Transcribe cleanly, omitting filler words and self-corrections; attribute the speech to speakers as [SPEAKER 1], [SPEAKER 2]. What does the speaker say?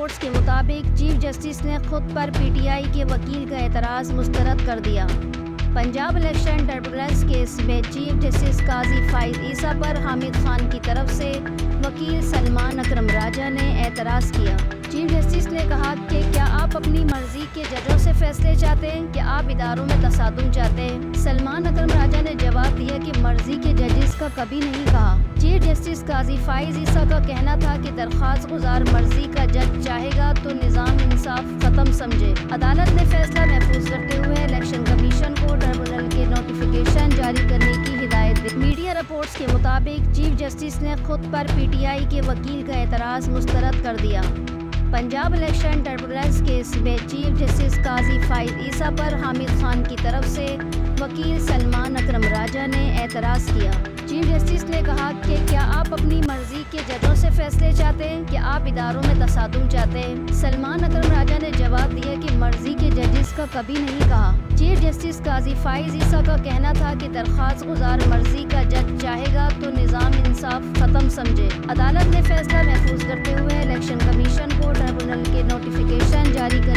[SPEAKER 1] Reports کے مطابق chief justice نے خود پر پی ٹی آئی کے وکیل کا اعتراض مسترد کر دیا۔ پنجاب الیکشن ٹربیونلز کیس میں چیف جسٹس قاضی فائز عیسیٰ پر حامد خان کی طرف سے وکیل سلمان اکرم راجہ نے اعتراض کیا۔ چیف جسٹس نے کہا کہ کیا آپ اپنی مرضی کے ججوں سے فیصلے چاہتے ہیں کہ آپ اداروں میں تصادم چاہتے ہیں؟ سلمان اکرم راجہ نے جواب دیا کہ مرضی کے ججز کا کبھی نہیں کہا۔ چیف جسٹس قاضی فائز عیسیٰ کا کہنا تھا کہ درخواست گزار مرضی کا جج چاہے گا تو نظام انصاف ختم سمجھے۔ عدالت نے فیصلہ محفوظ رکھتے ہوئے الیکشن کمیشن کو ٹربیونل کے نوٹیفیکیشن جاری کرنے کی ہدایت دی۔ میڈیا رپورٹس کے مطابق چیف جسٹس نے خود پر پی ٹی آئی کے وکیل کا اعتراض مسترد کر دیا۔ پنجاب الیکشن ٹربیونلز کیس میں چیف جسٹس قاضی فائز عیسیٰ پر حامد خان کی طرف سے وکیل سلمان اکرم راجہ نے اعتراض کیا۔ چیف جسٹس نے کہا کہ کیا آپ اپنی مرضی کے ججوں سے فیصلے چاہتے ہیں کہ آپ اداروں میں تصادم چاہتے ہیں؟ سلمان اکرم راجہ نے جواب دیا کہ مرضی کے ججز کا کبھی نہیں کہا۔ چیف جسٹس قاضی فائز عیسیٰ کا کہنا تھا کہ درخواست گزار مرضی کا جج چاہے گا تو نظام انصاف ختم سمجھے۔ عدالت نے فیصلہ محفوظ کرتے ہوئے الیکشن کمیشن کو ٹربیونل کے نوٹیفیکیشن جاری کر